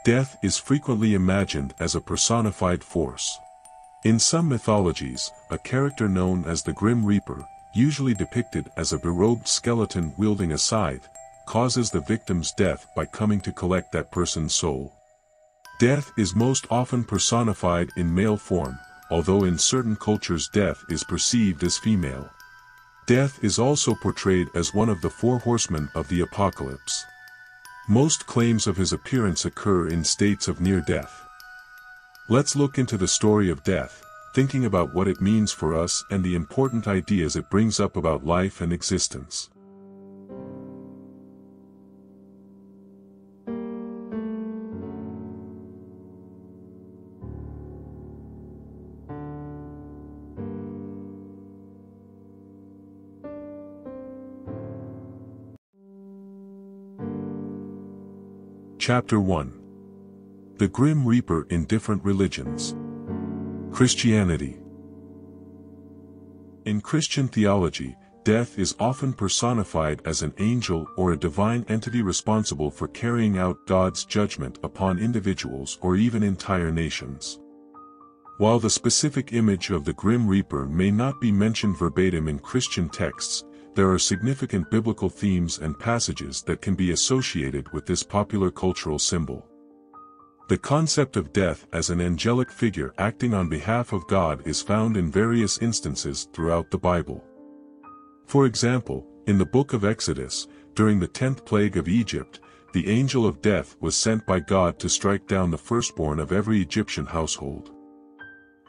Death is frequently imagined as a personified force. In some mythologies, a character known as the Grim Reaper, usually depicted as a berobed skeleton wielding a scythe, causes the victim's death by coming to collect that person's soul. Death is most often personified in male form, although in certain cultures death is perceived as female. Death is also portrayed as one of the Four Horsemen of the Apocalypse. Most claims of his appearance occur in states of near death. Let's look into the story of death, thinking about what it means for us and the important ideas it brings up about life and existence. Chapter 1. The Grim Reaper in Different Religions. Christianity. In Christian theology, death is often personified as an angel or a divine entity responsible for carrying out God's judgment upon individuals or even entire nations. While the specific image of the Grim Reaper may not be mentioned verbatim in Christian texts, there are significant biblical themes and passages that can be associated with this popular cultural symbol. The concept of death as an angelic figure acting on behalf of God is found in various instances throughout the Bible. For example, in the book of Exodus, during the 10th plague of Egypt, the angel of death was sent by God to strike down the firstborn of every Egyptian household.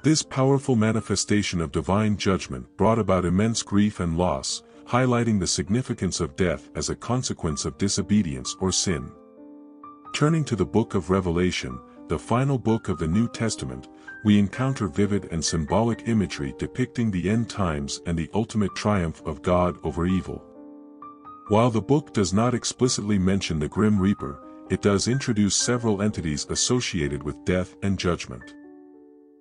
This powerful manifestation of divine judgment brought about immense grief and loss, highlighting the significance of death as a consequence of disobedience or sin. Turning to the book of Revelation, the final book of the New Testament, we encounter vivid and symbolic imagery depicting the end times and the ultimate triumph of God over evil. While the book does not explicitly mention the Grim Reaper, it does introduce several entities associated with death and judgment.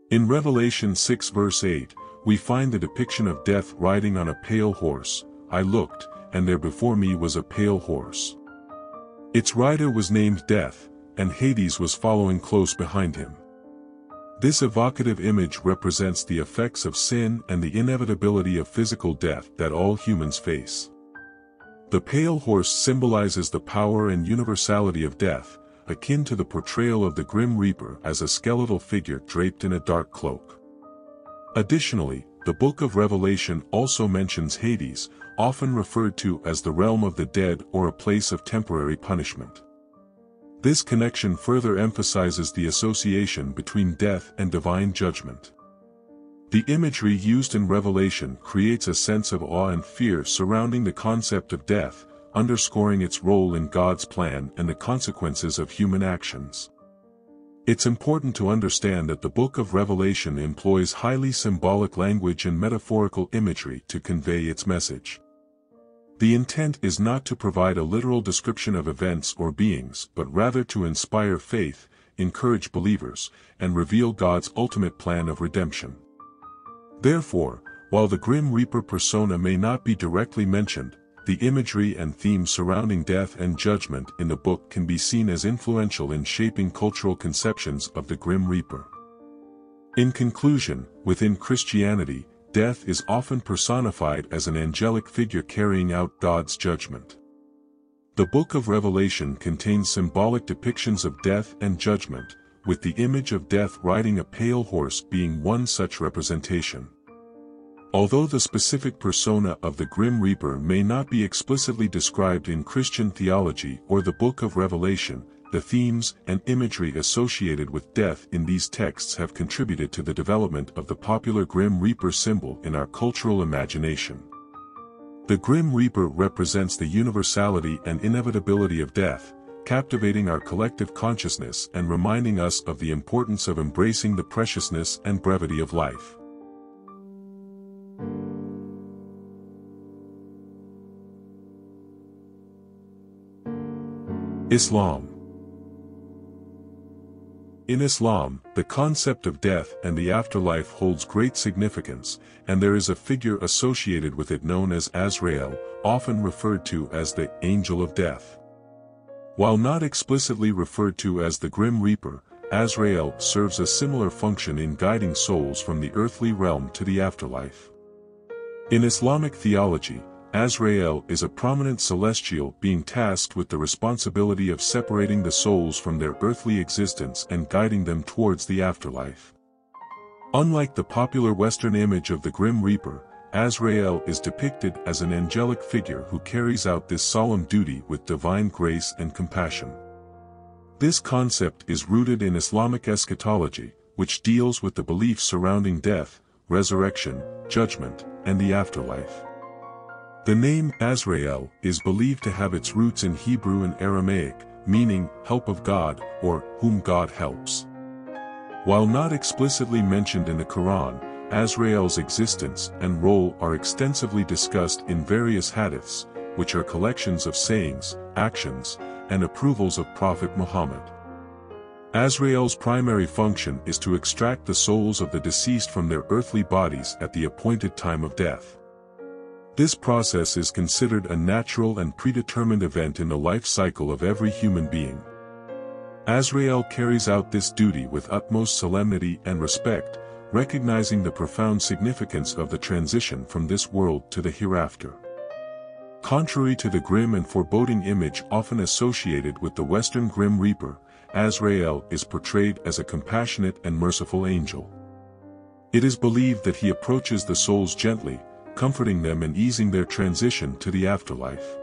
In Revelation 6 verse 8, we find the depiction of death riding on a pale horse. I looked, and there before me was a pale horse. Its rider was named Death, and Hades was following close behind him. This evocative image represents the effects of sin and the inevitability of physical death that all humans face. The pale horse symbolizes the power and universality of death, akin to the portrayal of the Grim Reaper as a skeletal figure draped in a dark cloak. Additionally, the book of Revelation also mentions Hades, often referred to as the realm of the dead or a place of temporary punishment. This connection further emphasizes the association between death and divine judgment. The imagery used in Revelation creates a sense of awe and fear surrounding the concept of death, underscoring its role in God's plan and the consequences of human actions. It's important to understand that the book of Revelation employs highly symbolic language and metaphorical imagery to convey its message. The intent is not to provide a literal description of events or beings but rather to inspire faith, encourage believers, and reveal God's ultimate plan of redemption. Therefore, while the Grim Reaper persona may not be directly mentioned, the imagery and themes surrounding death and judgment in the book can be seen as influential in shaping cultural conceptions of the Grim Reaper. In conclusion, within Christianity, death is often personified as an angelic figure carrying out God's judgment. The book of Revelation contains symbolic depictions of death and judgment, with the image of death riding a pale horse being one such representation. Although the specific persona of the Grim Reaper may not be explicitly described in Christian theology or the book of Revelation, the themes and imagery associated with death in these texts have contributed to the development of the popular Grim Reaper symbol in our cultural imagination. The Grim Reaper represents the universality and inevitability of death, captivating our collective consciousness and reminding us of the importance of embracing the preciousness and brevity of life. Islam. In Islam, the concept of death and the afterlife holds great significance, and there is a figure associated with it known as Azrael, often referred to as the Angel of Death. While not explicitly referred to as the Grim Reaper, Azrael serves a similar function in guiding souls from the earthly realm to the afterlife. In Islamic theology, Azrael is a prominent celestial being tasked with the responsibility of separating the souls from their earthly existence and guiding them towards the afterlife. Unlike the popular Western image of the Grim Reaper, Azrael is depicted as an angelic figure who carries out this solemn duty with divine grace and compassion. This concept is rooted in Islamic eschatology, which deals with the beliefs surrounding death, resurrection, judgment, and the afterlife. The name Azrael is believed to have its roots in Hebrew and Aramaic, meaning help of God or whom God helps. While not explicitly mentioned in the Quran, Azrael's existence and role are extensively discussed in various hadiths, which are collections of sayings, actions, and approvals of Prophet Muhammad. Azrael's primary function is to extract the souls of the deceased from their earthly bodies at the appointed time of death. This process is considered a natural and predetermined event in the life cycle of every human being. Azrael carries out this duty with utmost solemnity and respect, recognizing the profound significance of the transition from this world to the hereafter. Contrary to the grim and foreboding image often associated with the Western Grim Reaper, Azrael is portrayed as a compassionate and merciful angel. It is believed that he approaches the souls gently, comforting them and easing their transition to the afterlife.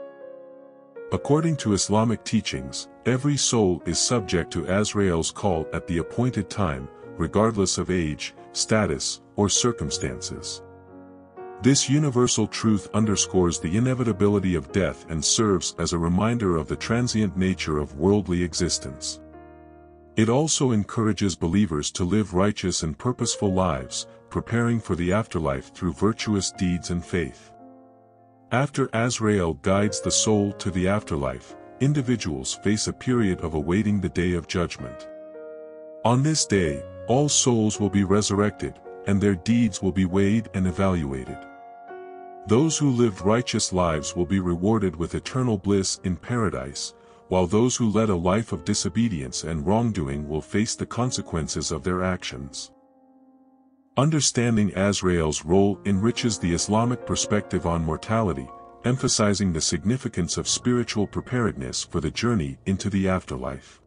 According to Islamic teachings, every soul is subject to Azrael's call at the appointed time, regardless of age, status, or circumstances. This universal truth underscores the inevitability of death and serves as a reminder of the transient nature of worldly existence. It also encourages believers to live righteous and purposeful lives, preparing for the afterlife through virtuous deeds and faith. After Azrael guides the soul to the afterlife, individuals face a period of awaiting the day of judgment. On this day, all souls will be resurrected, and their deeds will be weighed and evaluated. Those who lived righteous lives will be rewarded with eternal bliss in paradise, while those who led a life of disobedience and wrongdoing will face the consequences of their actions. Understanding Azrael's role enriches the Islamic perspective on mortality, emphasizing the significance of spiritual preparedness for the journey into the afterlife.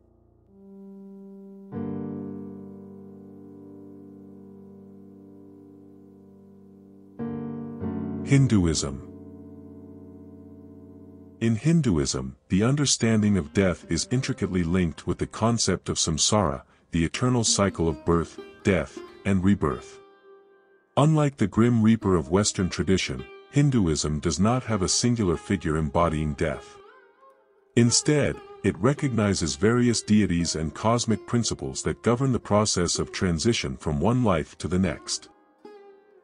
Hinduism. In Hinduism, the understanding of death is intricately linked with the concept of samsara, the eternal cycle of birth, death, and rebirth. Unlike the Grim Reaper of Western tradition, Hinduism does not have a singular figure embodying death. Instead, it recognizes various deities and cosmic principles that govern the process of transition from one life to the next.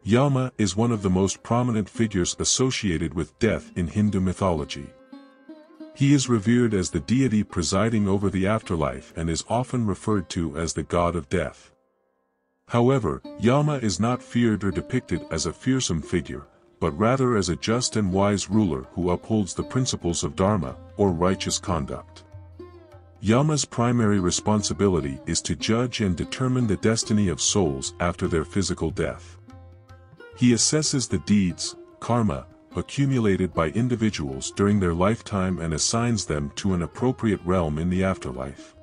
Yama is one of the most prominent figures associated with death in Hindu mythology. He is revered as the deity presiding over the afterlife and is often referred to as the god of death. However, Yama is not feared or depicted as a fearsome figure, but rather as a just and wise ruler who upholds the principles of dharma, or righteous conduct. Yama's primary responsibility is to judge and determine the destiny of souls after their physical death. He assesses the deeds, karma, accumulated by individuals during their lifetime and assigns them to an appropriate realm in the afterlife.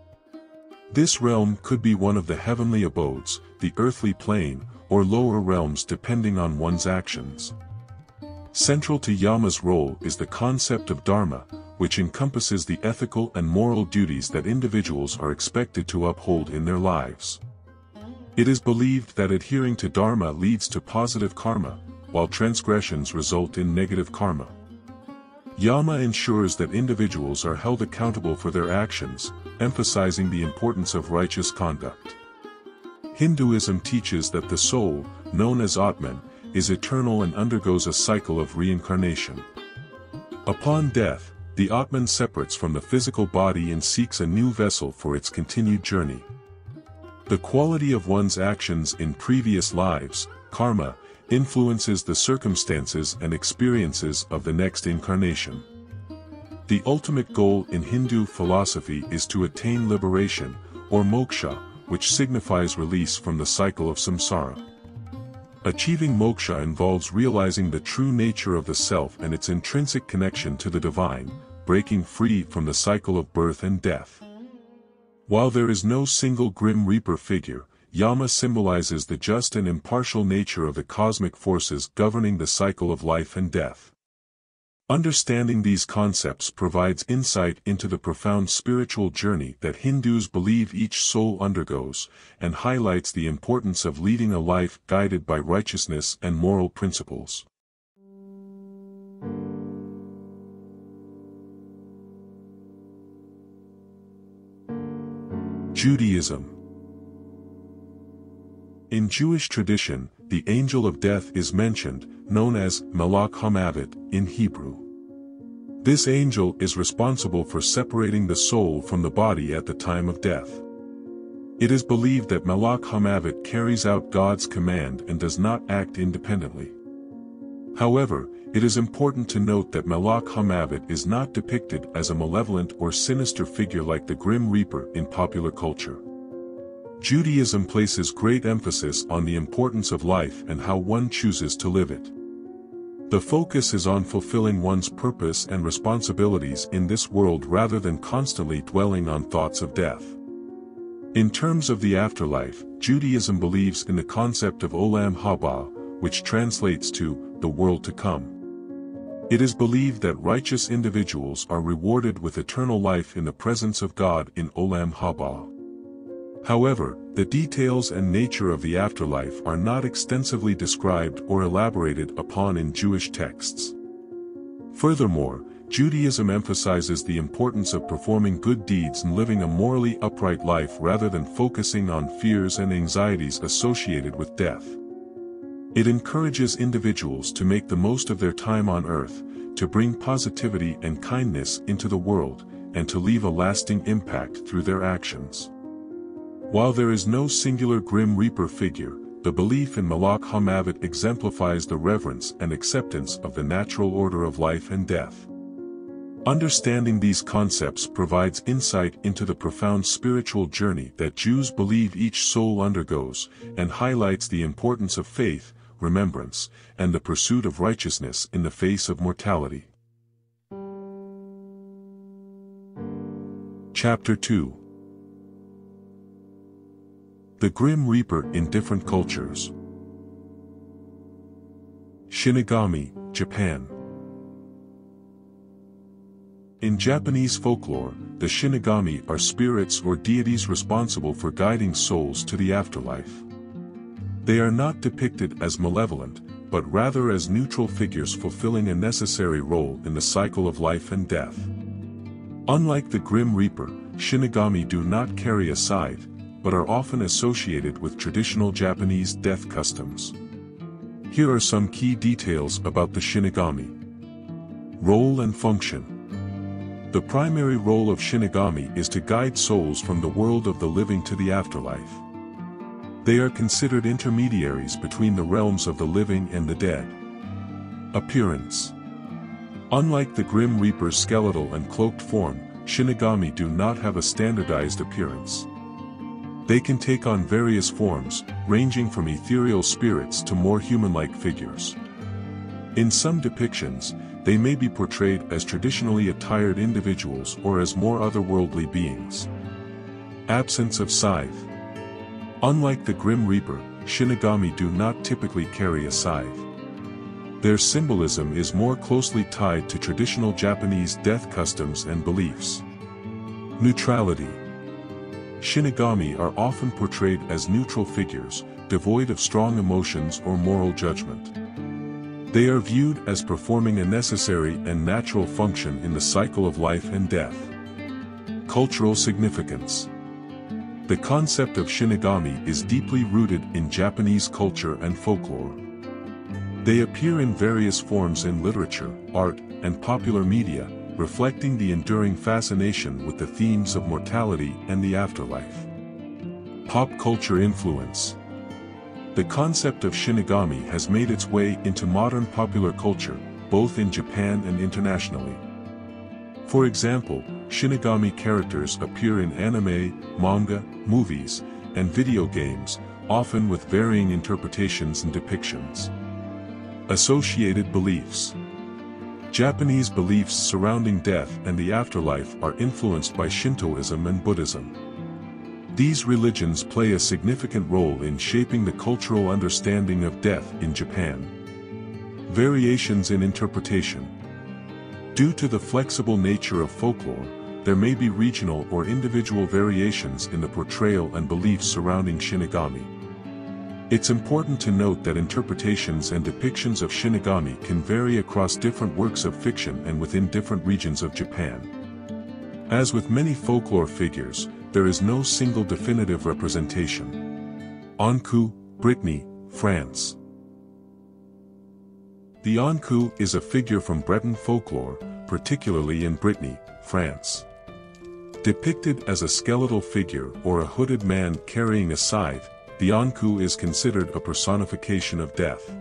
This realm could be one of the heavenly abodes, the earthly plane, or lower realms depending on one's actions. Central to Yama's role is the concept of dharma, which encompasses the ethical and moral duties that individuals are expected to uphold in their lives. It is believed that adhering to dharma leads to positive karma, while transgressions result in negative karma. Yama ensures that individuals are held accountable for their actions, emphasizing the importance of righteous conduct. Hinduism teaches that the soul, known as Atman, is eternal and undergoes a cycle of reincarnation. Upon death, the Atman separates from the physical body and seeks a new vessel for its continued journey. The quality of one's actions in previous lives, karma, influences the circumstances and experiences of the next incarnation. The ultimate goal in Hindu philosophy is to attain liberation, or moksha, which signifies release from the cycle of samsara. Achieving moksha involves realizing the true nature of the self and its intrinsic connection to the divine, breaking free from the cycle of birth and death. While there is no single Grim Reaper figure, Yama symbolizes the just and impartial nature of the cosmic forces governing the cycle of life and death. Understanding these concepts provides insight into the profound spiritual journey that Hindus believe each soul undergoes, and highlights the importance of leading a life guided by righteousness and moral principles. Judaism. In Jewish tradition, the angel of death is mentioned, known as Malach HaMavet in Hebrew. This angel is responsible for separating the soul from the body at the time of death. It is believed that Malach HaMavet carries out God's command and does not act independently. However, it is important to note that Malach HaMavet is not depicted as a malevolent or sinister figure like the Grim Reaper in popular culture. Judaism places great emphasis on the importance of life and how one chooses to live it. The focus is on fulfilling one's purpose and responsibilities in this world rather than constantly dwelling on thoughts of death. In terms of the afterlife, Judaism believes in the concept of Olam Haba, which translates to the world to come. It is believed that righteous individuals are rewarded with eternal life in the presence of God in Olam Haba. However, the details and nature of the afterlife are not extensively described or elaborated upon in Jewish texts. Furthermore, Judaism emphasizes the importance of performing good deeds and living a morally upright life rather than focusing on fears and anxieties associated with death. It encourages individuals to make the most of their time on earth, to bring positivity and kindness into the world, and to leave a lasting impact through their actions. While there is no singular Grim Reaper figure, the belief in Malach HaMavet exemplifies the reverence and acceptance of the natural order of life and death. Understanding these concepts provides insight into the profound spiritual journey that Jews believe each soul undergoes, and highlights the importance of faith, remembrance, and the pursuit of righteousness in the face of mortality. Chapter 2. The Grim Reaper in different cultures. Shinigami, Japan. In Japanese folklore, the Shinigami are spirits or deities responsible for guiding souls to the afterlife. They are not depicted as malevolent, but rather as neutral figures fulfilling a necessary role in the cycle of life and death. Unlike the Grim Reaper, Shinigami do not carry a scythe, but are often associated with traditional Japanese death customs. Here are some key details about the Shinigami. Role and function. The primary role of Shinigami is to guide souls from the world of the living to the afterlife. They are considered intermediaries between the realms of the living and the dead. Appearance. Unlike the Grim Reaper's skeletal and cloaked form, Shinigami do not have a standardized appearance. They can take on various forms, ranging from ethereal spirits to more human-like figures. In some depictions, they may be portrayed as traditionally attired individuals or as more otherworldly beings. Absence of scythe. Unlike the Grim Reaper, Shinigami do not typically carry a scythe. Their symbolism is more closely tied to traditional Japanese death customs and beliefs. Neutrality. Shinigami are often portrayed as neutral figures, devoid of strong emotions or moral judgment. They are viewed as performing a necessary and natural function in the cycle of life and death. Cultural significance. The concept of Shinigami is deeply rooted in Japanese culture and folklore. They appear in various forms in literature, art, and popular media, reflecting the enduring fascination with the themes of mortality and the afterlife. Pop culture influence. The concept of Shinigami has made its way into modern popular culture, both in Japan and internationally. For example, Shinigami characters appear in anime, manga, movies, and video games, often with varying interpretations and depictions. Associated beliefs. Japanese beliefs surrounding death and the afterlife are influenced by Shintoism and Buddhism. These religions play a significant role in shaping the cultural understanding of death in Japan. Variations in interpretation. Due to the flexible nature of folklore, there may be regional or individual variations in the portrayal and beliefs surrounding Shinigami. It's important to note that interpretations and depictions of Shinigami can vary across different works of fiction and within different regions of Japan. As with many folklore figures, there is no single definitive representation. Ankou, Brittany, France. The Ankou is a figure from Breton folklore, particularly in Brittany, France. Depicted as a skeletal figure or a hooded man carrying a scythe, the Ankou is considered a personification of death.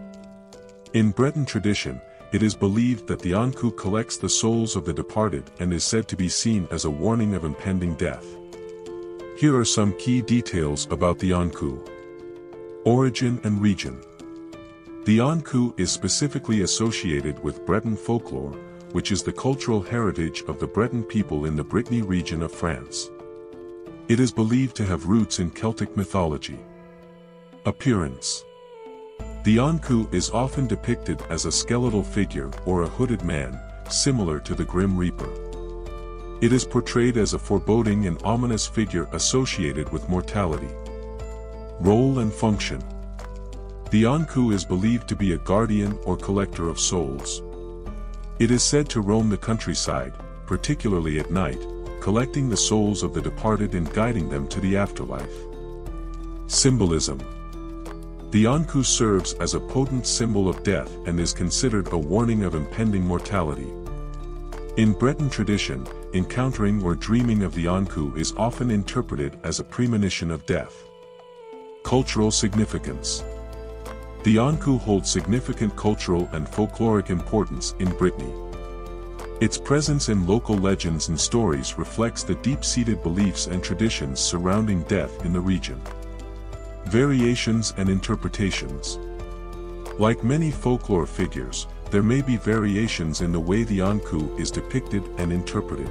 In Breton tradition, it is believed that the Ankou collects the souls of the departed and is said to be seen as a warning of impending death. Here are some key details about the Ankou. Origin and region. The Ankou is specifically associated with Breton folklore, which is the cultural heritage of the Breton people in the Brittany region of France. It is believed to have roots in Celtic mythology. Appearance. The Ankou is often depicted as a skeletal figure or a hooded man, similar to the Grim Reaper. It is portrayed as a foreboding and ominous figure associated with mortality. Role and function. The Ankou is believed to be a guardian or collector of souls. It is said to roam the countryside, particularly at night, collecting the souls of the departed and guiding them to the afterlife. Symbolism. The Ankou serves as a potent symbol of death and is considered a warning of impending mortality. In Breton tradition, encountering or dreaming of the Ankou is often interpreted as a premonition of death. Cultural significance. The Ankou holds significant cultural and folkloric importance in Brittany. Its presence in local legends and stories reflects the deep-seated beliefs and traditions surrounding death in the region. Variations and interpretations. Like many folklore figures, there may be variations in the way the Ankou is depicted and interpreted.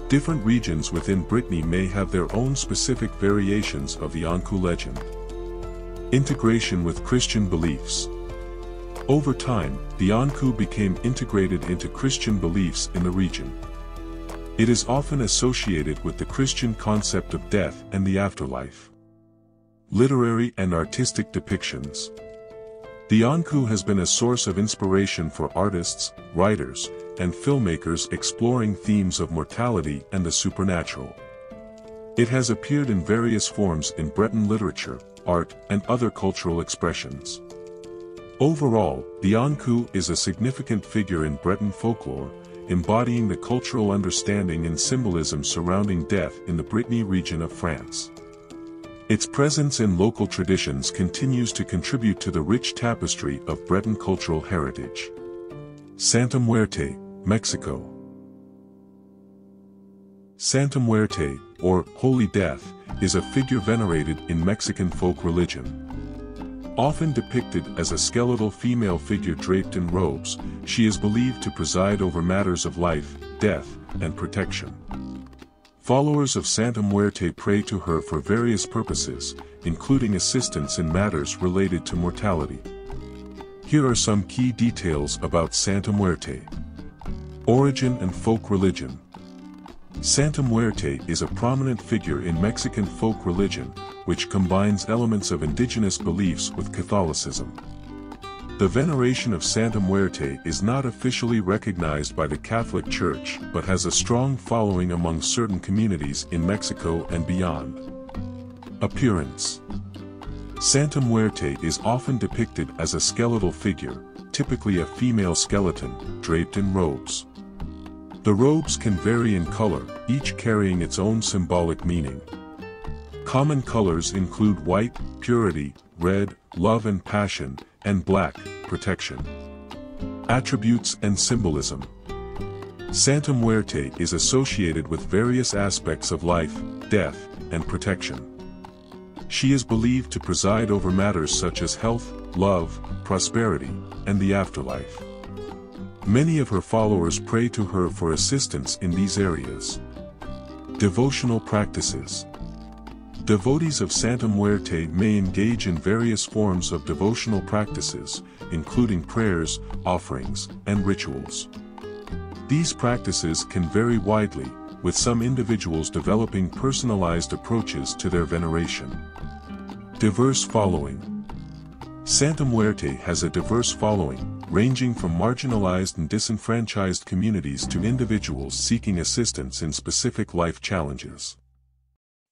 Different regions within Brittany may have their own specific variations of the Ankou legend. Integration with Christian beliefs. Over time, the Ankou became integrated into Christian beliefs in the region. It is often associated with the Christian concept of death and the afterlife. Literary and artistic depictions. The Ankou has been a source of inspiration for artists, writers, and filmmakers exploring themes of mortality and the supernatural. It has appeared in various forms in Breton literature, art, and other cultural expressions. Overall, the Ankou is a significant figure in Breton folklore, embodying the cultural understanding and symbolism surrounding death in the Brittany region of France. Its presence in local traditions continues to contribute to the rich tapestry of Breton cultural heritage. Santa Muerte, Mexico. Santa Muerte, or Holy Death, is a figure venerated in Mexican folk religion. Often depicted as a skeletal female figure draped in robes, she is believed to preside over matters of life, death, and protection. Followers of Santa Muerte pray to her for various purposes, including assistance in matters related to mortality. Here are some key details about Santa Muerte. Origin and folk religion. Santa Muerte is a prominent figure in Mexican folk religion, which combines elements of indigenous beliefs with Catholicism. The veneration of Santa Muerte is not officially recognized by the Catholic Church but has a strong following among certain communities in Mexico and beyond. Appearance. Santa Muerte is often depicted as a skeletal figure, typically a female skeleton, draped in robes. The robes can vary in color, each carrying its own symbolic meaning. Common colors include white, purity, red, love and passion, and black, protection. Attributes and symbolism. Santa Muerte is associated with various aspects of life, death, and protection. She is believed to preside over matters such as health, love, prosperity, and the afterlife. Many of her followers pray to her for assistance in these areas. Devotional practices. Devotees of Santa Muerte may engage in various forms of devotional practices, including prayers, offerings, and rituals. These practices can vary widely, with some individuals developing personalized approaches to their veneration. Diverse following. Santa Muerte has a diverse following, ranging from marginalized and disenfranchised communities to individuals seeking assistance in specific life challenges.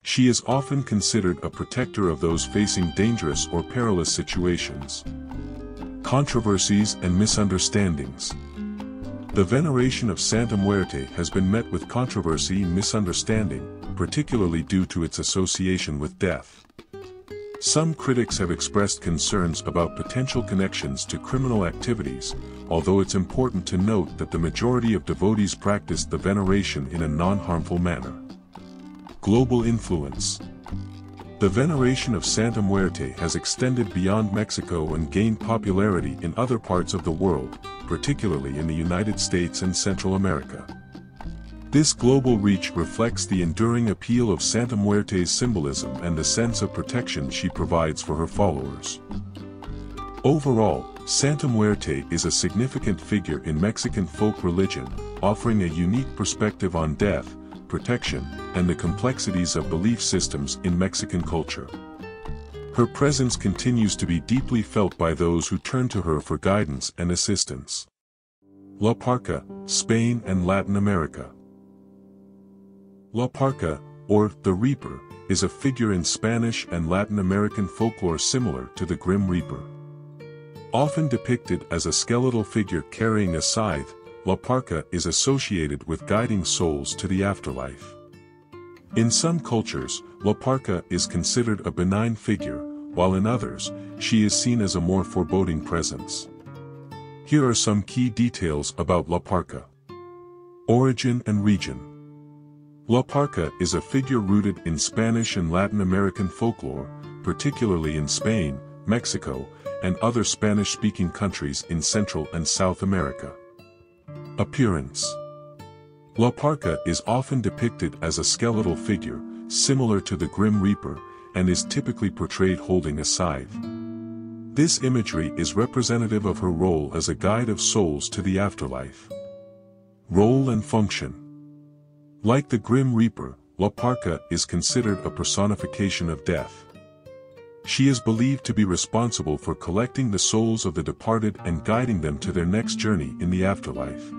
She is often considered a protector of those facing dangerous or perilous situations. Controversies and misunderstandings. The veneration of Santa Muerte has been met with controversy and misunderstanding, particularly due to its association with death. Some critics have expressed concerns about potential connections to criminal activities, although it's important to note that the majority of devotees practice the veneration in a non-harmful manner. Global influence. The veneration of Santa Muerte has extended beyond Mexico and gained popularity in other parts of the world, particularly in the United States and Central America. This global reach reflects the enduring appeal of Santa Muerte's symbolism and the sense of protection she provides for her followers. Overall, Santa Muerte is a significant figure in Mexican folk religion, offering a unique perspective on death, protection, and the complexities of belief systems in Mexican culture. Her presence continues to be deeply felt by those who turn to her for guidance and assistance. La Parca, Spain and Latin America. La Parca, or the Reaper, is a figure in Spanish and Latin American folklore similar to the Grimm Reaper. Often depicted as a skeletal figure carrying a scythe, La Parca is associated with guiding souls to the afterlife. In some cultures, La Parca is considered a benign figure, while in others, she is seen as a more foreboding presence. Here are some key details about La Parca. Origin and region. La Parca is a figure rooted in Spanish and Latin American folklore, particularly in Spain, Mexico, and other Spanish-speaking countries in Central and South America. Appearance. La Parca is often depicted as a skeletal figure, similar to the Grimm Reaper, and is typically portrayed holding a scythe. This imagery is representative of her role as a guide of souls to the afterlife. Role and function. Like the Grimm Reaper, La Parca is considered a personification of death. She is believed to be responsible for collecting the souls of the departed and guiding them to their next journey in the afterlife.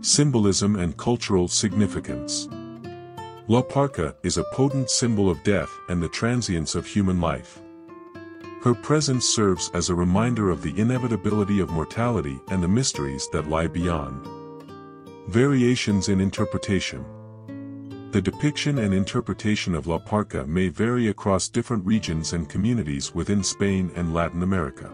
Symbolism and cultural significance. La Parca is a potent symbol of death and the transience of human life. Her presence serves as a reminder of the inevitability of mortality and the mysteries that lie beyond. Variations in interpretation. The depiction and interpretation of La Parca may vary across different regions and communities within Spain and Latin America.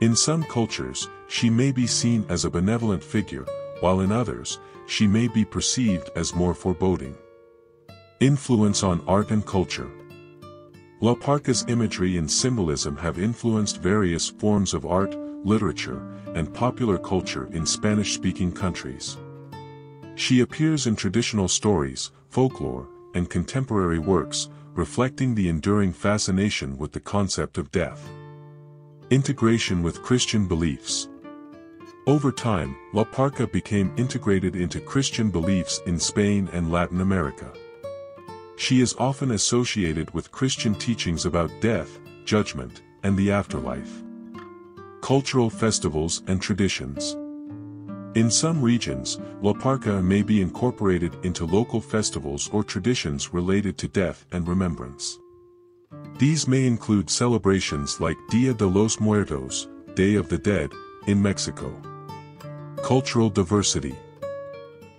In some cultures, she may be seen as a benevolent figure, while in others, she may be perceived as more foreboding. Influence on art and culture. La Parca's imagery and symbolism have influenced various forms of art, literature, and popular culture in Spanish-speaking countries. She appears in traditional stories, folklore, and contemporary works, reflecting the enduring fascination with the concept of death. Integration with Christian beliefs. Over time, La Parca became integrated into Christian beliefs in Spain and Latin America. She is often associated with Christian teachings about death, judgment, and the afterlife. Cultural festivals and traditions. In some regions, La Parca may be incorporated into local festivals or traditions related to death and remembrance. These may include celebrations like Dia de los Muertos, Day of the Dead, in Mexico. Cultural diversity.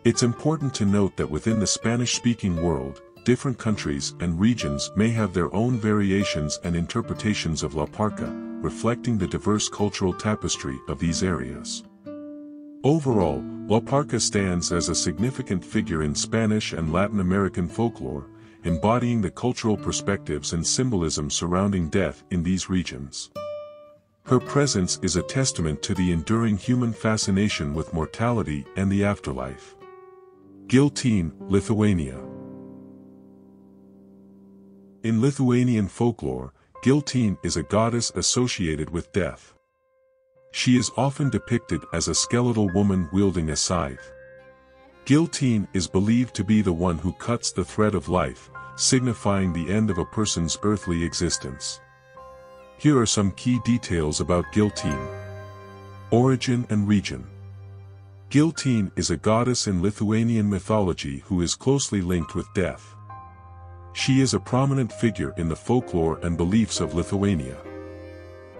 It's important to note that within the Spanish-speaking world, different countries and regions may have their own variations and interpretations of La Parca, reflecting the diverse cultural tapestry of these areas. Overall, La Parca stands as a significant figure in Spanish and Latin American folklore, embodying the cultural perspectives and symbolism surrounding death in these regions. Her presence is a testament to the enduring human fascination with mortality and the afterlife. Giltinė, Lithuania. In Lithuanian folklore, Giltinė is a goddess associated with death. She is often depicted as a skeletal woman wielding a scythe. Giltinė is believed to be the one who cuts the thread of life, signifying the end of a person's earthly existence. Here are some key details about Giltinė. Origin and region. Giltinė is a goddess in Lithuanian mythology who is closely linked with death. She is a prominent figure in the folklore and beliefs of Lithuania.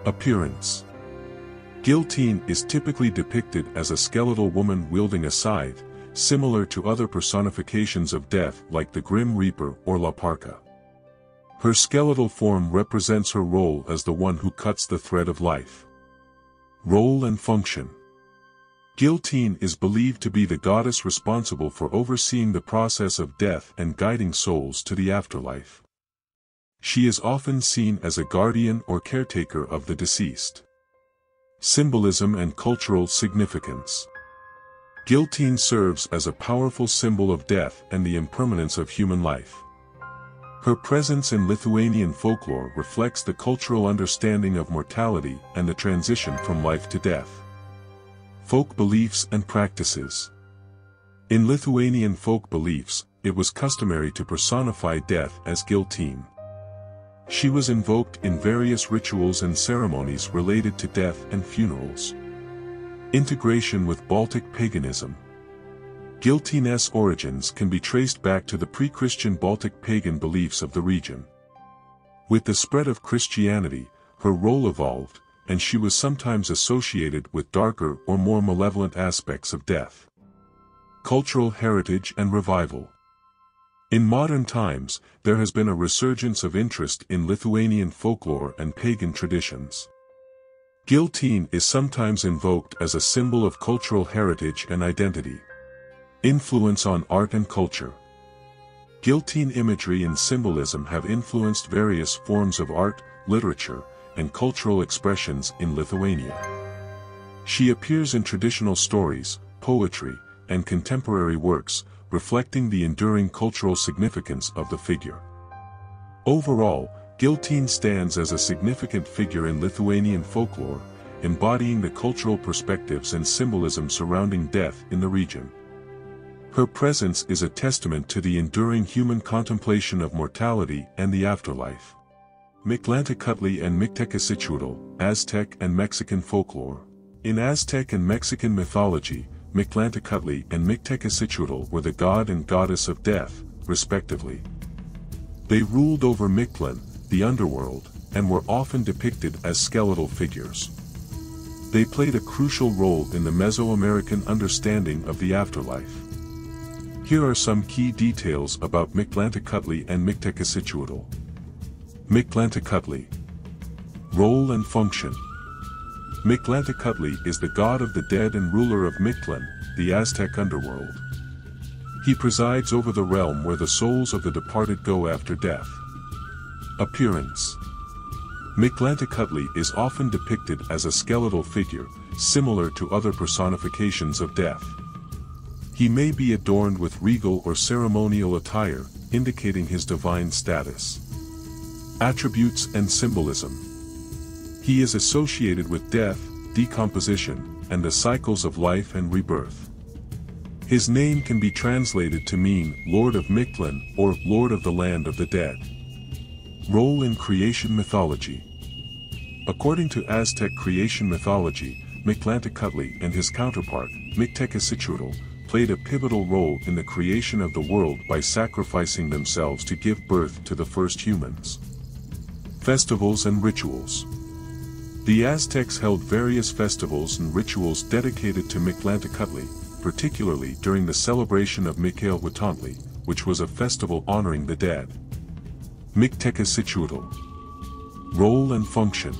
Appearance. Giltinė is typically depicted as a skeletal woman wielding a scythe, similar to other personifications of death like the Grim Reaper or La Parca. Her skeletal form represents her role as the one who cuts the thread of life. Role and function. Giltinė is believed to be the goddess responsible for overseeing the process of death and guiding souls to the afterlife. She is often seen as a guardian or caretaker of the deceased. Symbolism and cultural significance. Giltinė serves as a powerful symbol of death and the impermanence of human life. Her presence in Lithuanian folklore reflects the cultural understanding of mortality and the transition from life to death. Folk beliefs and practices. In Lithuanian folk beliefs, it was customary to personify death as Giltinė. She was invoked in various rituals and ceremonies related to death and funerals. Integration with Baltic paganism. Giltinė's origins can be traced back to the pre-Christian Baltic pagan beliefs of the region. With the spread of Christianity, her role evolved, and she was sometimes associated with darker or more malevolent aspects of death. Cultural heritage and revival. In modern times, there has been a resurgence of interest in Lithuanian folklore and pagan traditions. Giltinė is sometimes invoked as a symbol of cultural heritage and identity. Influence on art and culture. Giltinė imagery and symbolism have influenced various forms of art, literature, and cultural expressions in Lithuania. She appears in traditional stories, poetry, and contemporary works, reflecting the enduring cultural significance of the figure. Overall, Giltinė stands as a significant figure in Lithuanian folklore, embodying the cultural perspectives and symbolism surrounding death in the region. Her presence is a testament to the enduring human contemplation of mortality and the afterlife. Mictlantecuhtli and Mictecacihuatl, Aztec and Mexican folklore. In Aztec and Mexican mythology, Mictlantecuhtli and Mictecacihuatl were the god and goddess of death, respectively. They ruled over Mictlan, the underworld, and were often depicted as skeletal figures. They played a crucial role in the Mesoamerican understanding of the afterlife. Here are some key details about Mictlantecuhtli and Mictecacihuatl. Mictlantecuhtli. Role and function. Mictlantecuhtli is the god of the dead and ruler of Mictlan, the Aztec underworld. He presides over the realm where the souls of the departed go after death. Appearance. Mictlantecuhtli is often depicted as a skeletal figure, similar to other personifications of death. He may be adorned with regal or ceremonial attire, indicating his divine status. Attributes and symbolism. He is associated with death, decomposition, and the cycles of life and rebirth. His name can be translated to mean Lord of Mictlan or Lord of the Land of the Dead. Role in creation mythology. According to Aztec creation mythology, Mictlantecuhtli and his counterpart, Mictecacihuatl, played a pivotal role in the creation of the world by sacrificing themselves to give birth to the first humans. Festivals and rituals. The Aztecs held various festivals and rituals dedicated to Mictlantecuhtli, particularly during the celebration of Mictlantecuhtli, which was a festival honoring the dead. Mictecacihuatl. Role and function.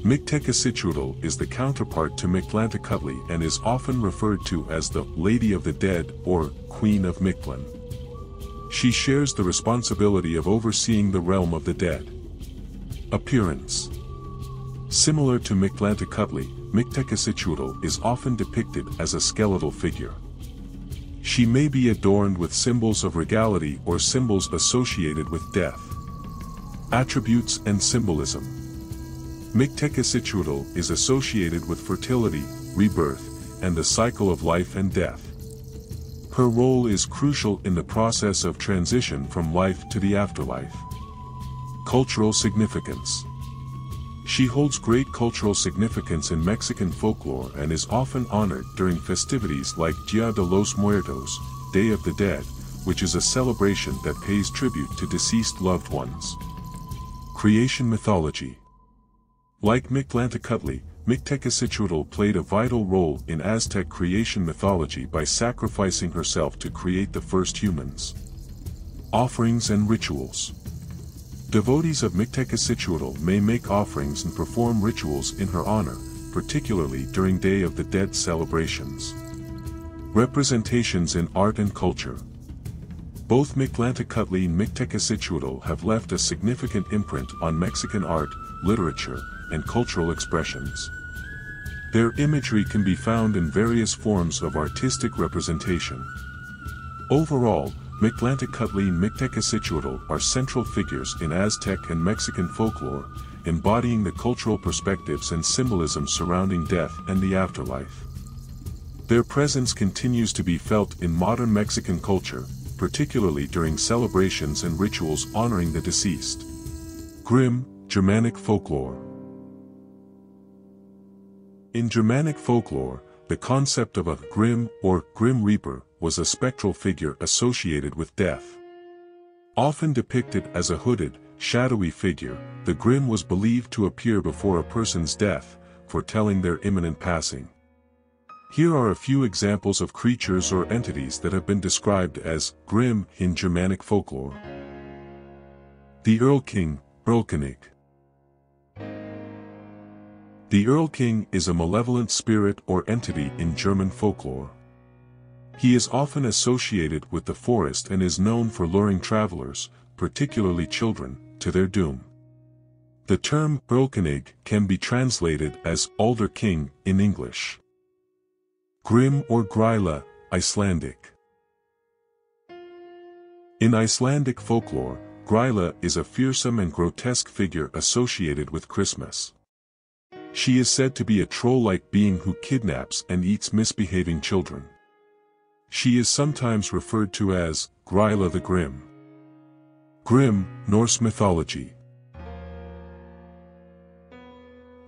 Mictecacihuatl is the counterpart to Mictlantecuhtli and is often referred to as the Lady of the Dead or Queen of Mictlan. She shares the responsibility of overseeing the realm of the dead. Appearance. Similar to Mictlantecuhtli, Mictecacihuatl is often depicted as a skeletal figure. She may be adorned with symbols of regality or symbols associated with death. Attributes and symbolism. Mictecacihuatl is associated with fertility, rebirth, and the cycle of life and death. Her role is crucial in the process of transition from life to the afterlife. Cultural significance. She holds great cultural significance in Mexican folklore and is often honored during festivities like Dia de los Muertos, Day of the Dead, which is a celebration that pays tribute to deceased loved ones. Creation mythology. Like Mictlantecuhtli, Mictecacihuatl played a vital role in Aztec creation mythology by sacrificing herself to create the first humans. Offerings and rituals. Devotees of Mictecacihuatl may make offerings and perform rituals in her honor, particularly during Day of the Dead celebrations. Representations in art and culture. Both Mictlantecuhtli and Mictecacihuatl have left a significant imprint on Mexican art, literature, and cultural expressions. Their imagery can be found in various forms of artistic representation. Overall, Mictlantecuhtli and Mictecacihuatl are central figures in Aztec and Mexican folklore, embodying the cultural perspectives and symbolism surrounding death and the afterlife. Their presence continues to be felt in modern Mexican culture, particularly during celebrations and rituals honoring the deceased. Grimm, Germanic folklore. In Germanic folklore, the concept of a Grimm or Grim Reaper was a spectral figure associated with death. Often depicted as a hooded, shadowy figure, the Grimm was believed to appear before a person's death, foretelling their imminent passing. Here are a few examples of creatures or entities that have been described as Grimm in Germanic folklore. The Erlking, Erlkönig. The Erlking is a malevolent spirit or entity in German folklore. He is often associated with the forest and is known for luring travelers, particularly children, to their doom. The term Erlkönig can be translated as Alder King in English. Grimm or Grýla, Icelandic. In Icelandic folklore, Grýla is a fearsome and grotesque figure associated with Christmas. She is said to be a troll-like being who kidnaps and eats misbehaving children. She is sometimes referred to as Grýla the Grim. Grimm, Norse mythology.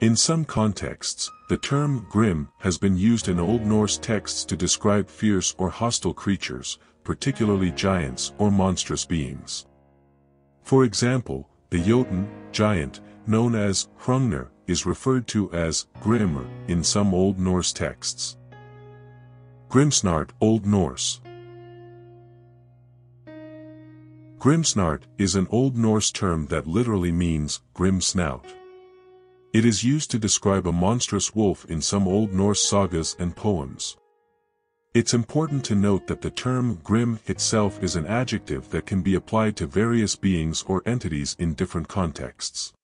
In some contexts, the term Grimm has been used in Old Norse texts to describe fierce or hostile creatures, particularly giants or monstrous beings. For example, the Jotun, giant, known as Hrungnir, is referred to as Grimr in some Old Norse texts. Grimsnart, Old Norse. Grimsnart is an Old Norse term that literally means grim snout. It is used to describe a monstrous wolf in some Old Norse sagas and poems. It's important to note that the term grim itself is an adjective that can be applied to various beings or entities in different contexts.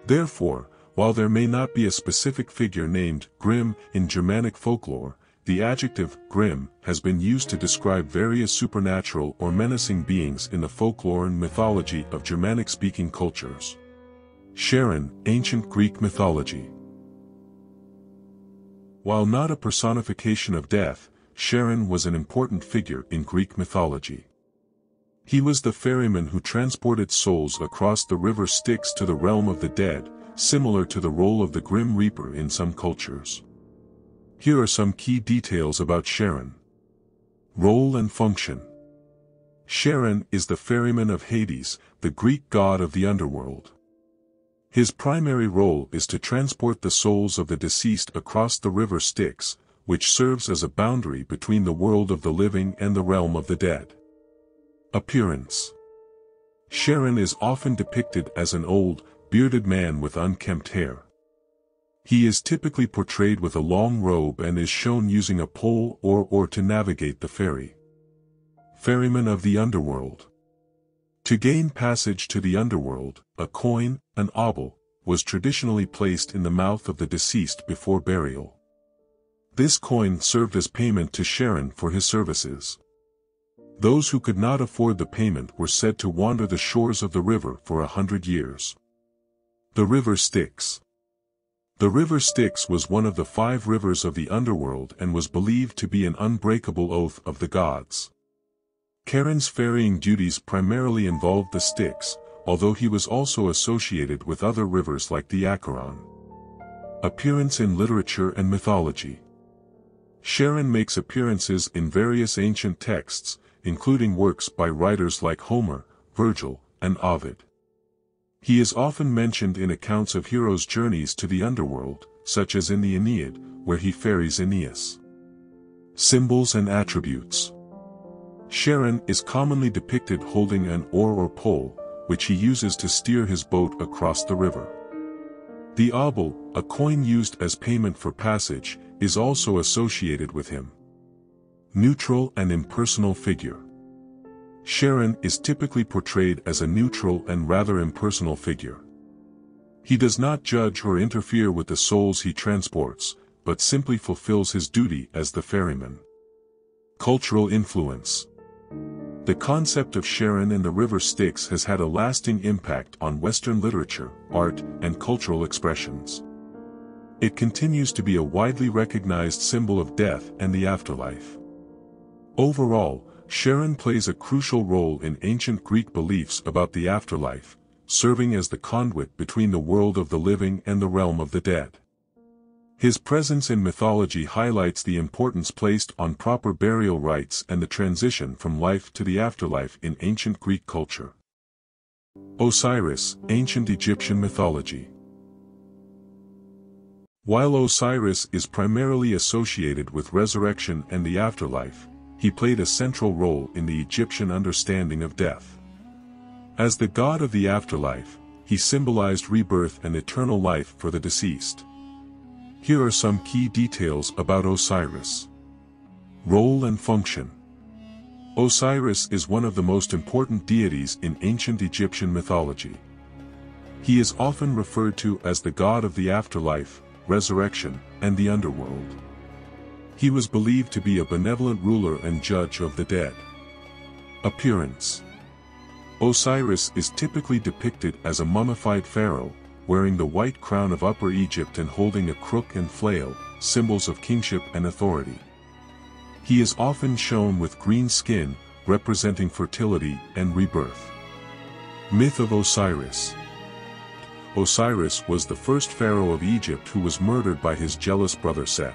Therefore, while there may not be a specific figure named Grimm in Germanic folklore, the adjective grim has been used to describe various supernatural or menacing beings in the folklore and mythology of Germanic-speaking cultures. Charon, ancient Greek mythology. While not a personification of death, Charon was an important figure in Greek mythology. He was the ferryman who transported souls across the river Styx to the realm of the dead, similar to the role of the Grim Reaper in some cultures. Here are some key details about Charon. Role and function. Charon is the ferryman of Hades, the Greek god of the underworld. His primary role is to transport the souls of the deceased across the river Styx, which serves as a boundary between the world of the living and the realm of the dead. Appearance. Charon is often depicted as an old, bearded man with unkempt hair. He is typically portrayed with a long robe and is shown using a pole or oar to navigate the ferry. Ferryman of the underworld. To gain passage to the underworld, a coin, an obol, was traditionally placed in the mouth of the deceased before burial. This coin served as payment to Charon for his services. Those who could not afford the payment were said to wander the shores of the river for 100 years. The river Styx. The river Styx was one of the 5 rivers of the underworld and was believed to be an unbreakable oath of the gods. Charon's ferrying duties primarily involved the Styx, although he was also associated with other rivers like the Acheron. Appearance in literature and mythology. Charon makes appearances in various ancient texts, including works by writers like Homer, Virgil, and Ovid. He is often mentioned in accounts of heroes' journeys to the underworld, such as in the Aeneid, where he ferries Aeneas. Symbols and attributes. Charon is commonly depicted holding an oar or pole, which he uses to steer his boat across the river. The obol, a coin used as payment for passage, is also associated with him. Neutral and impersonal figure. Charon is typically portrayed as a neutral and rather impersonal figure. He does not judge or interfere with the souls he transports, but simply fulfills his duty as the ferryman. Cultural influence. The concept of Charon and the river Styx has had a lasting impact on Western literature, art, and cultural expressions. It continues to be a widely recognized symbol of death and the afterlife. Overall, Charon plays a crucial role in ancient Greek beliefs about the afterlife, serving as the conduit between the world of the living and the realm of the dead. His presence in mythology highlights the importance placed on proper burial rites and the transition from life to the afterlife in ancient Greek culture. Osiris, ancient Egyptian mythology. While Osiris is primarily associated with resurrection and the afterlife, he played a central role in the Egyptian understanding of death. As the god of the afterlife, he symbolized rebirth and eternal life for the deceased. Here are some key details about Osiris. Role and function. Osiris is one of the most important deities in ancient Egyptian mythology. He is often referred to as the god of the afterlife, resurrection, and the underworld. He was believed to be a benevolent ruler and judge of the dead. Appearance. Osiris is typically depicted as a mummified pharaoh, wearing the white crown of Upper Egypt and holding a crook and flail, symbols of kingship and authority. He is often shown with green skin, representing fertility and rebirth. Myth of Osiris. Osiris was the first pharaoh of Egypt who was murdered by his jealous brother Set.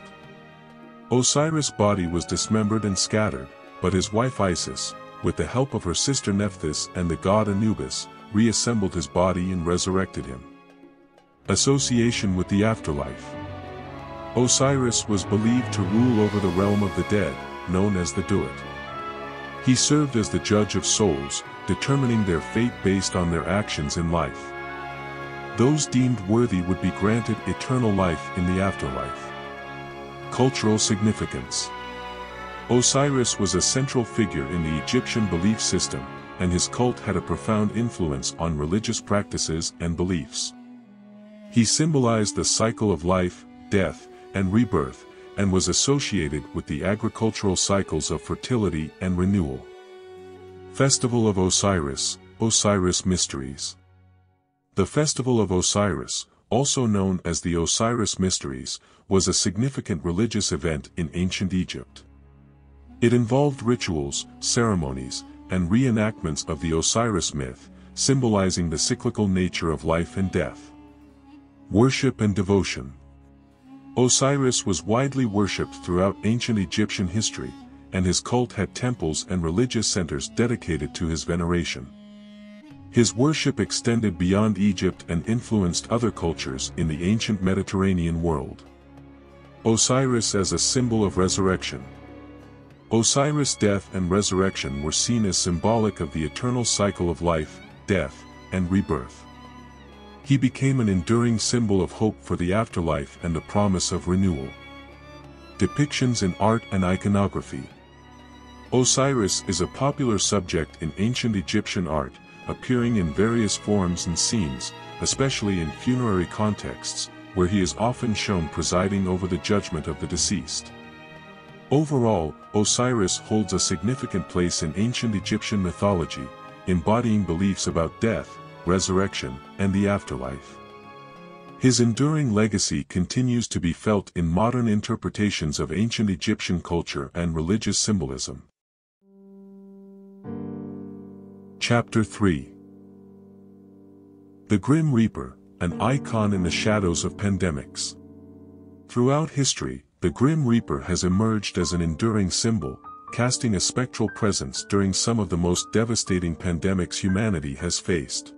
Osiris' body was dismembered and scattered, but his wife Isis, with the help of her sister Nephthys and the god Anubis, reassembled his body and resurrected him. Association with the afterlife. Osiris was believed to rule over the realm of the dead, known as the Duat. He served as the judge of souls, determining their fate based on their actions in life. Those deemed worthy would be granted eternal life in the afterlife. Cultural significance. Osiris was a central figure in the Egyptian belief system, and his cult had a profound influence on religious practices and beliefs. He symbolized the cycle of life, death, and rebirth, and was associated with the agricultural cycles of fertility and renewal. Festival of Osiris, Osiris Mysteries. The Festival of Osiris, also known as the Osiris Mysteries, was a significant religious event in ancient Egypt. It involved rituals, ceremonies, and reenactments of the Osiris myth, symbolizing the cyclical nature of life and death. Worship and devotion. Osiris was widely worshipped throughout ancient Egyptian history, and his cult had temples and religious centers dedicated to his veneration. His worship extended beyond Egypt and influenced other cultures in the ancient Mediterranean world. Osiris as a symbol of resurrection. Osiris' death and resurrection were seen as symbolic of the eternal cycle of life, death, and rebirth. He became an enduring symbol of hope for the afterlife and the promise of renewal. Depictions in art and iconography. Osiris is a popular subject in ancient Egyptian art, appearing in various forms and scenes, especially in funerary contexts, where he is often shown presiding over the judgment of the deceased. Overall, Osiris holds a significant place in ancient Egyptian mythology, embodying beliefs about death, resurrection, and the afterlife. His enduring legacy continues to be felt in modern interpretations of ancient Egyptian culture and religious symbolism. Chapter 3. The Grim Reaper, an icon in the shadows of pandemics. Throughout history, the Grim Reaper has emerged as an enduring symbol, casting a spectral presence during some of the most devastating pandemics humanity has faced.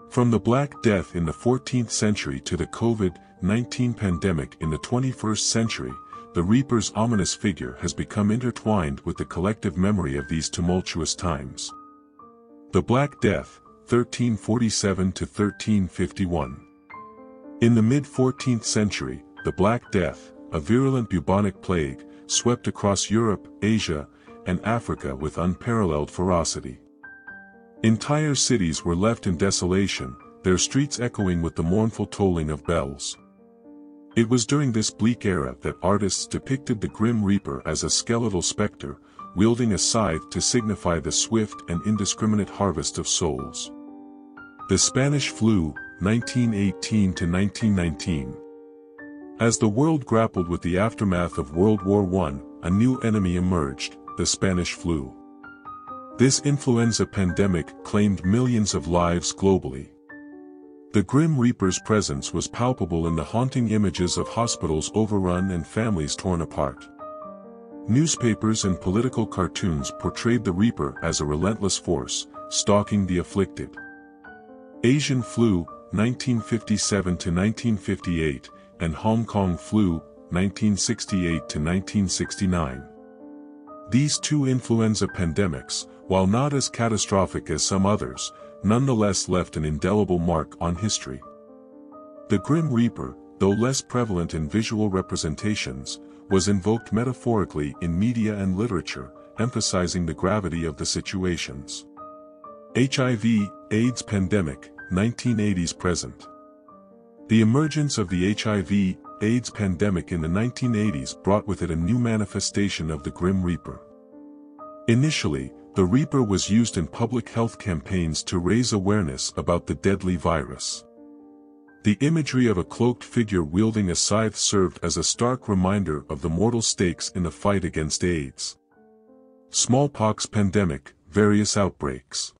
From the Black Death in the 14th century to the COVID-19 pandemic in the 21st century, the Reaper's ominous figure has become intertwined with the collective memory of these tumultuous times. The Black Death, 1347 to 1351. In the mid-14th century, the Black Death, a virulent bubonic plague, swept across Europe, Asia, and Africa with unparalleled ferocity. Entire cities were left in desolation, their streets echoing with the mournful tolling of bells. It was during this bleak era that artists depicted the Grim Reaper as a skeletal specter, wielding a scythe to signify the swift and indiscriminate harvest of souls. The Spanish Flu, 1918 to 1919. As the world grappled with the aftermath of World War I, a new enemy emerged, the Spanish flu. This influenza pandemic claimed millions of lives globally. The Grim Reaper's presence was palpable in the haunting images of hospitals overrun and families torn apart. Newspapers and political cartoons portrayed the Reaper as a relentless force, stalking the afflicted. Asian Flu, 1957 to 1958, and Hong Kong Flu, 1968 to 1969. These two influenza pandemics, while not as catastrophic as some others, nonetheless left an indelible mark on history. The Grim Reaper, though less prevalent in visual representations, was invoked metaphorically in media and literature, emphasizing the gravity of the situations. HIV/AIDS pandemic, 1980s present. The emergence of the HIV/AIDS pandemic in the 1980s brought with it a new manifestation of the Grim Reaper. Initially, the Reaper was used in public health campaigns to raise awareness about the deadly virus. The imagery of a cloaked figure wielding a scythe served as a stark reminder of the mortal stakes in the fight against AIDS. Smallpox pandemic, various outbreaks.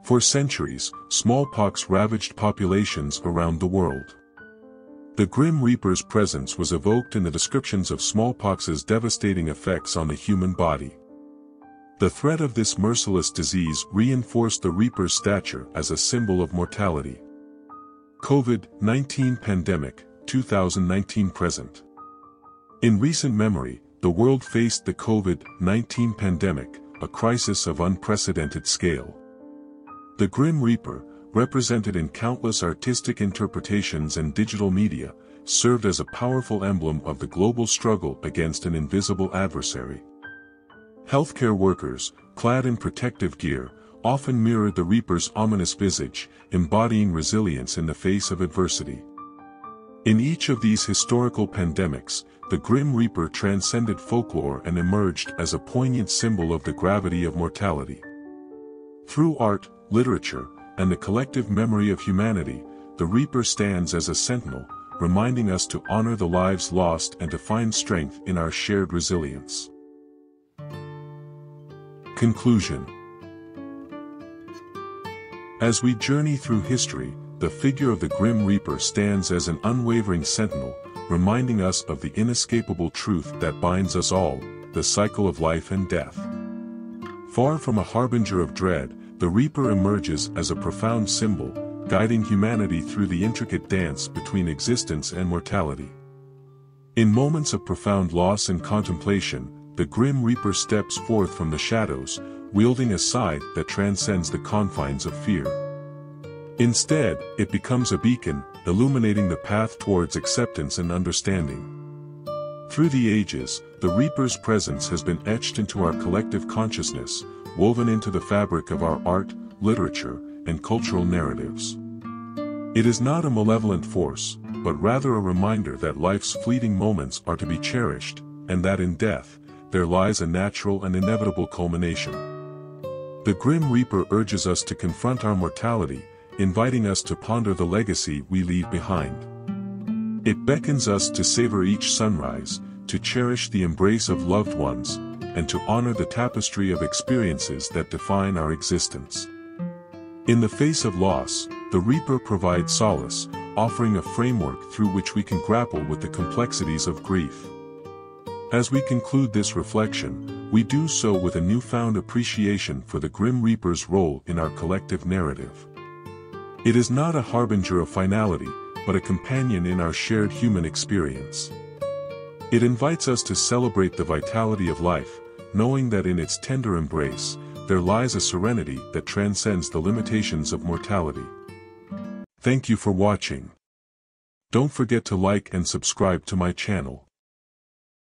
For centuries, smallpox ravaged populations around the world. The Grim Reaper's presence was evoked in the descriptions of smallpox's devastating effects on the human body. The threat of this merciless disease reinforced the Reaper's stature as a symbol of mortality. COVID-19 pandemic, 2019 present. In recent memory, the world faced the COVID-19 pandemic, a crisis of unprecedented scale. The Grim Reaper, represented in countless artistic interpretations and digital media, served as a powerful emblem of the global struggle against an invisible adversary. Healthcare workers, clad in protective gear, often mirrored the Reaper's ominous visage, embodying resilience in the face of adversity. In each of these historical pandemics, the Grim Reaper transcended folklore and emerged as a poignant symbol of the gravity of mortality. Through art, literature, and the collective memory of humanity, the Reaper stands as a sentinel, reminding us to honor the lives lost and to find strength in our shared resilience. Conclusion. As we journey through history, the figure of the Grim Reaper stands as an unwavering sentinel, reminding us of the inescapable truth that binds us all, the cycle of life and death. Far from a harbinger of dread, the Reaper emerges as a profound symbol, guiding humanity through the intricate dance between existence and mortality. In moments of profound loss and contemplation, the Grim Reaper steps forth from the shadows, wielding a scythe that transcends the confines of fear. Instead, it becomes a beacon, illuminating the path towards acceptance and understanding. Through the ages, the Reaper's presence has been etched into our collective consciousness, woven into the fabric of our art, literature, and cultural narratives. It is not a malevolent force, but rather a reminder that life's fleeting moments are to be cherished, and that in death, there lies a natural and inevitable culmination. The Grim Reaper urges us to confront our mortality, inviting us to ponder the legacy we leave behind. It beckons us to savor each sunrise, to cherish the embrace of loved ones, and to honor the tapestry of experiences that define our existence. In the face of loss, the Reaper provides solace, offering a framework through which we can grapple with the complexities of grief. As we conclude this reflection, we do so with a newfound appreciation for the Grim Reaper's role in our collective narrative. It is not a harbinger of finality, but a companion in our shared human experience. It invites us to celebrate the vitality of life, knowing that in its tender embrace, there lies a serenity that transcends the limitations of mortality. Thank you for watching. Don't forget to like and subscribe to my channel.